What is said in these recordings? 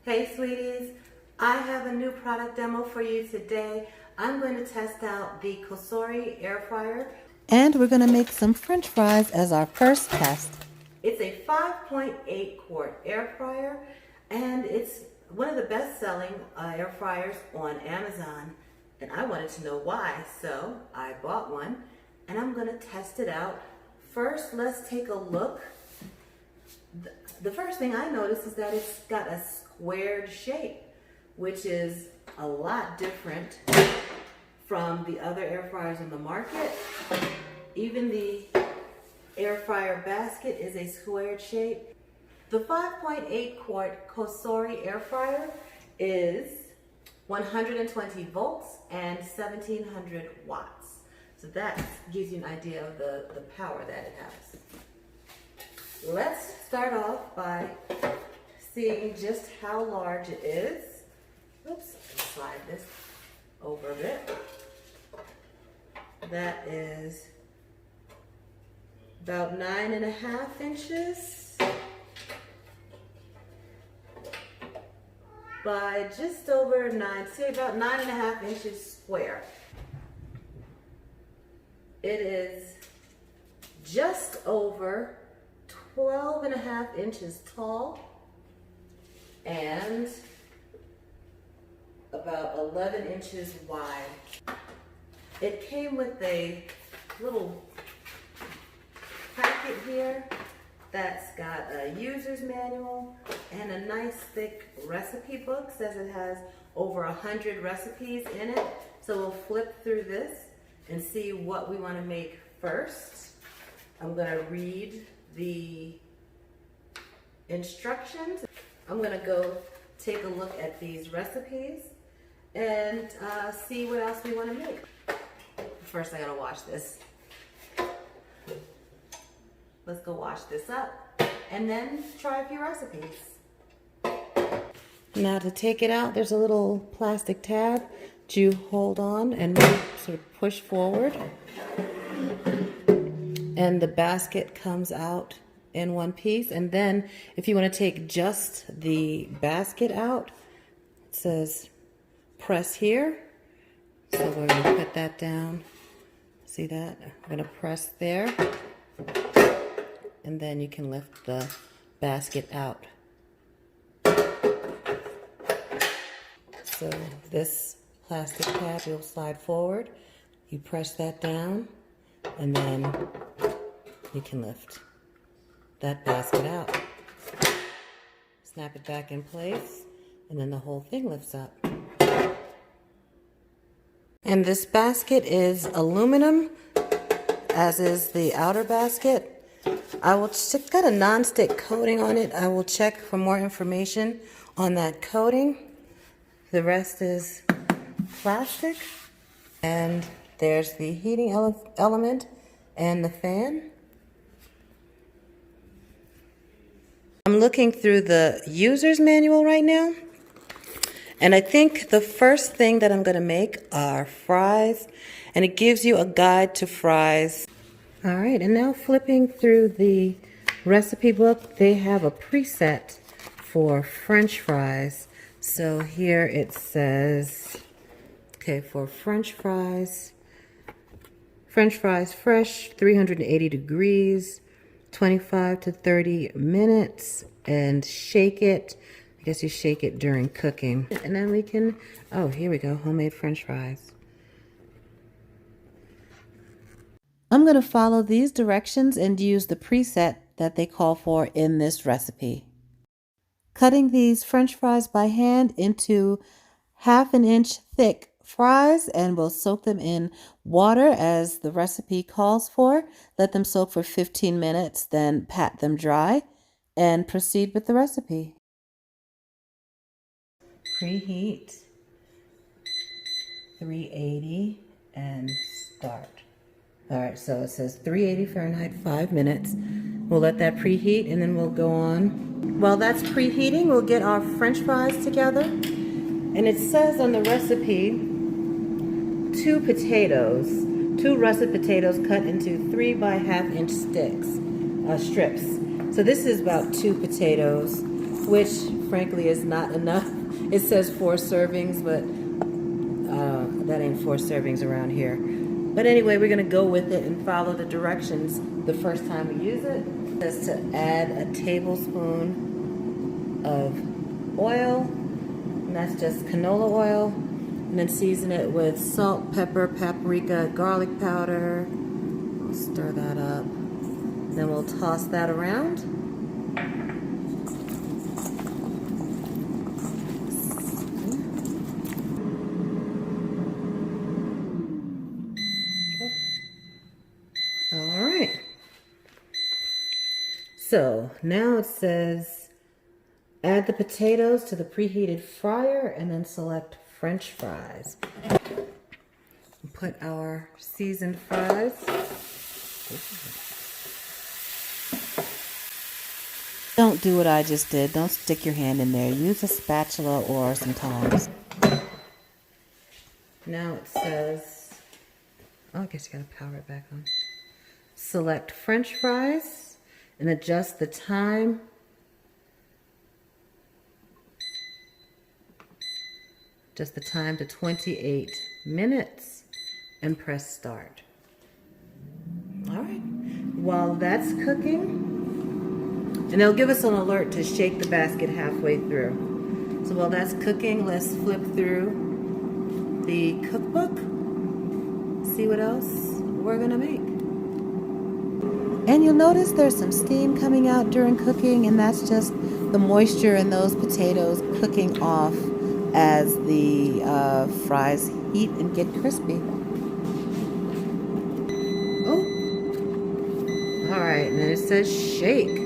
Hey sweeties, I have a new product demo for you today. I'm going to test out the Cosori air fryer. And we're going to make some French fries as our first test. It's a 5.8 quart air fryer and it's one of the best-selling air fryers on Amazon. And I wanted to know why, so I bought one and I'm going to test it out. First, let's take a look. The first thing I noticed is that it's got a squared shape, which is a lot different from the other air fryers on the market. Even the air fryer basket is a squared shape. The 5.8 quart Cosori air fryer is 120 volts and 1700 watts. So that gives you an idea of the power that it has. Let's start off by seeing just how large it is. Oops, slide this over a bit. That is about 9.5 inches by just over 9, say about 9.5 inches square. It is just over 12.5 inches tall and about 11 inches wide. It came with a little packet here that's got a user's manual and a nice thick recipe book. Says it has over 100 recipes in it. So we'll flip through this and see what we want to make first. I'm going to read the instructions. I'm going to go take a look at these recipes and see what else we want to make. First, I got to wash this. Let's go wash this up and then try a few recipes. Now to take it out, there's a little plastic tab that you hold on and sort of push forward. And the basket comes out in one piece. And then if you want to take just the basket out, it says press here. So we're going to put that down. See that? I'm going to press there. And then you can lift the basket out. So this plastic tab will slide forward. You press that down and then you can lift that basket out. Snap it back in place and then the whole thing lifts up. And this basket is aluminum, as is the outer basket. It's got a non-stick coating on it. I will check for more information on that coating. The rest is plastic. And there's the heating element and the fan. I'm looking through the user's manual right now. And I think the first thing that I'm going to make are fries. And it gives you a guide to fries. All right, and now flipping through the recipe book, they have a preset for French fries. So here it says, okay, for French fries fresh, 380 degrees, 25 to 30 minutes, and shake it. I guess you shake it during cooking. And then we can, oh, here we go, homemade French fries. I'm going to follow these directions and use the preset that they call for in this recipe. Cutting these French fries by hand into 1/2 inch thick fries, and we'll soak them in water as the recipe calls for. Let them soak for 15 minutes, then pat them dry and proceed with the recipe. Preheat 380 and start. All right, so it says 380 Fahrenheit, 5 minutes. We'll let that preheat and then we'll go on. While that's preheating, we'll get our French fries together. And it says on the recipe, 2 potatoes, 2 russet potatoes cut into 3 by 1/2 inch strips. So this is about 2 potatoes, which frankly is not enough. It says 4 servings, but that ain't 4 servings around here. But anyway, we're gonna go with it and follow the directions the first time we use it. It says to add a tablespoon of oil, and that's just canola oil, and then season it with salt, pepper, paprika, garlic powder. We'll stir that up. Then we'll toss that around. All right. So now it says add the potatoes to the preheated fryer and then select French fries. Put our seasoned fries. Don't do what I just did. Don't stick your hand in there. Use a spatula or some tongs. Now it says, oh, I guess you gotta power it back on. Select French fries and adjust the time. Adjust the time to 28 minutes and press start. All right, while that's cooking, and they'll give us an alert to shake the basket halfway through. So while that's cooking, let's flip through the cookbook, see what else we're gonna make. And you'll notice there's some steam coming out during cooking, and that's just the moisture in those potatoes cooking off as the fries heat and get crispy. Oh, all right, and then it says shake.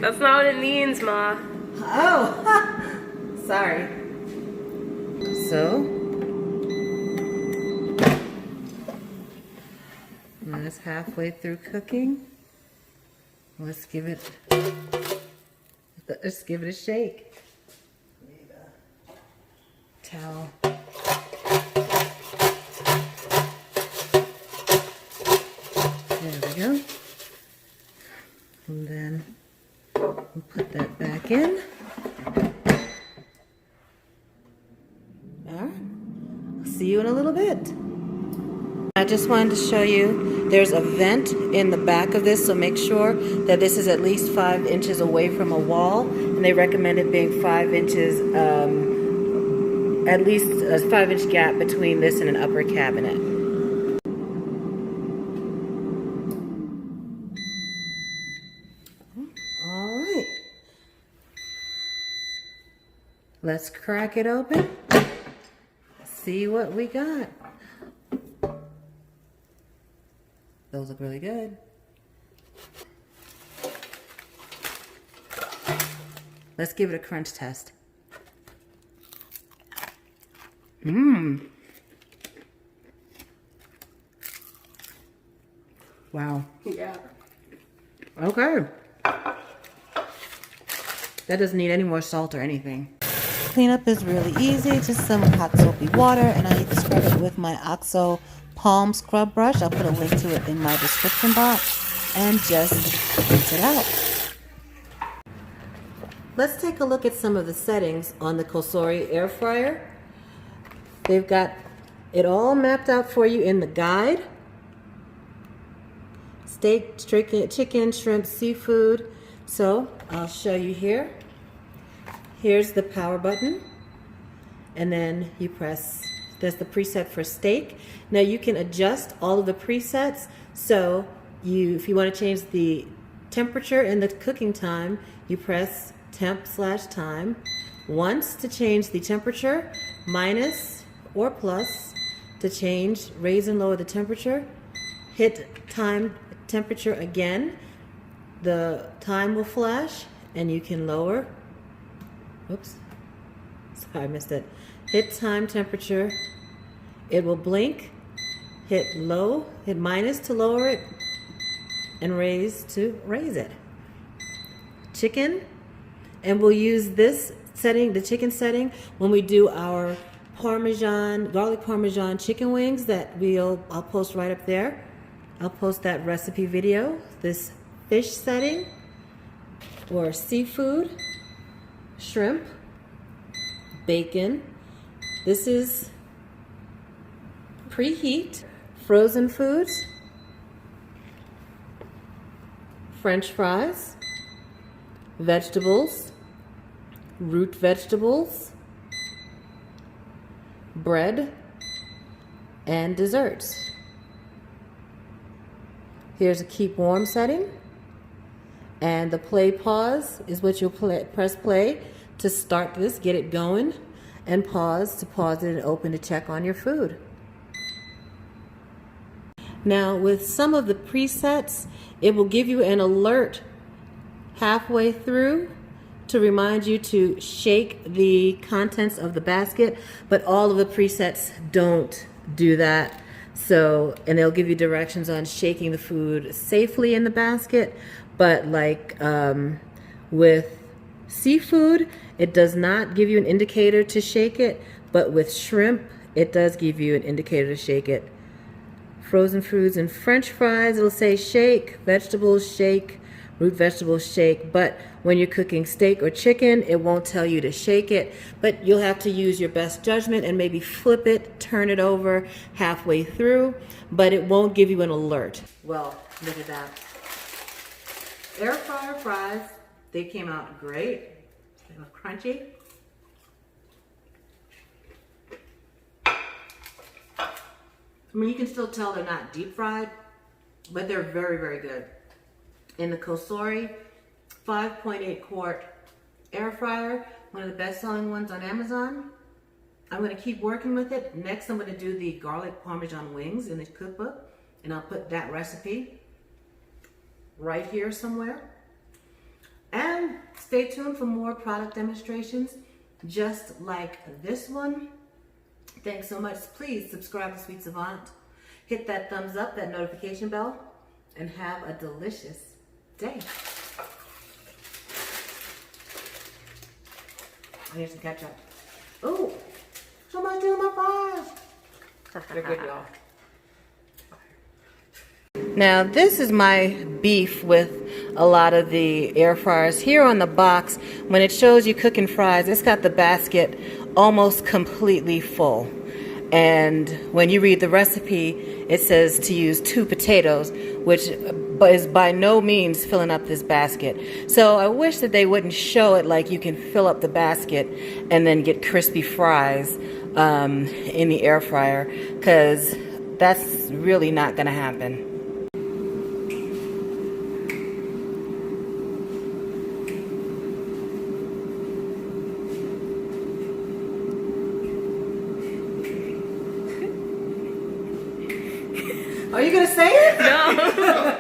That's not what it means, Ma. Oh, sorry. So, when it's halfway through cooking, let's give it a shake. Need a towel. There we go. And then we'll put that back in. All right. I'll see you in a little bit. I just wanted to show you there's a vent in the back of this, so make sure that this is at least 5 inches away from a wall, and they recommend it being 5 inches, at least a 5-inch gap between this and an upper cabinet. All right. Let's crack it open. See what we got. Those look really good. Let's give it a crunch test. Mmm. Wow. Yeah. Okay. That doesn't need any more salt or anything. Cleanup is really easy. Just some hot soapy water, and I scrub it with my OXO Palm Scrub Brush. I'll put a link to it in my description box, and just rinse it out. Let's take a look at some of the settings on the Cosori air fryer. They've got it all mapped out for you in the guide. Steak, chicken, shrimp, seafood. So I'll show you here. Here's the power button, and then you press, that's the preset for steak. Now you can adjust all of the presets, so if you want to change the temperature and the cooking time, you press temp/time once to change the temperature, minus or plus to change, raise and lower the temperature. Hit time temperature again, the time will flash and you can lower. Oops, sorry, I missed it. Hit time temperature, it will blink. Hit low, hit minus to lower it, and raise to raise it. Chicken, and we'll use this setting, the chicken setting, when we do our Parmesan, garlic Parmesan chicken wings that I'll post right up there. I'll post that recipe video. This fish setting, or seafood, shrimp, bacon. This is preheat, frozen foods, French fries, vegetables, root vegetables, bread, and desserts. Here's a keep warm setting, and the play pause is what you'll press play to start this, get it going, and pause to pause it and open to check on your food. Now with some of the presets, it will give you an alert halfway through to remind you to shake the contents of the basket, but all of the presets don't do that. So, and they'll give you directions on shaking the food safely in the basket, but like with seafood, it does not give you an indicator to shake it, but with shrimp, it does give you an indicator to shake it. Frozen foods and French fries, it'll say shake, vegetables shake, root vegetables shake, but when you're cooking steak or chicken, it won't tell you to shake it, but you'll have to use your best judgment and maybe flip it, turn it over halfway through, but it won't give you an alert. Well, look at that. Air fryer fries, they came out great. They look crunchy. I mean, you can still tell they're not deep fried, but they're very, very good. In the Cosori 5.8 quart air fryer, one of the best selling ones on Amazon. I'm going to keep working with it. Next, I'm going to do the garlic parmesan wings in the cookbook, and I'll put that recipe right here somewhere. And stay tuned for more product demonstrations just like this one. Thanks so much. Please subscribe to Sweet Savant. Hit that thumbs up, that notification bell, and have a delicious day. Here's some ketchup. Oh, somebody's doing my fries. They're good, y'all. Now, this is my beef with a lot of the air fryers. Here on the box, when it shows you cooking fries, it's got the basket almost completely full. And when you read the recipe, it says to use 2 potatoes, which is by no means filling up this basket. So I wish that they wouldn't show it like you can fill up the basket and then get crispy fries in the air fryer, because that's really not going to happen. Are you going to say it? No.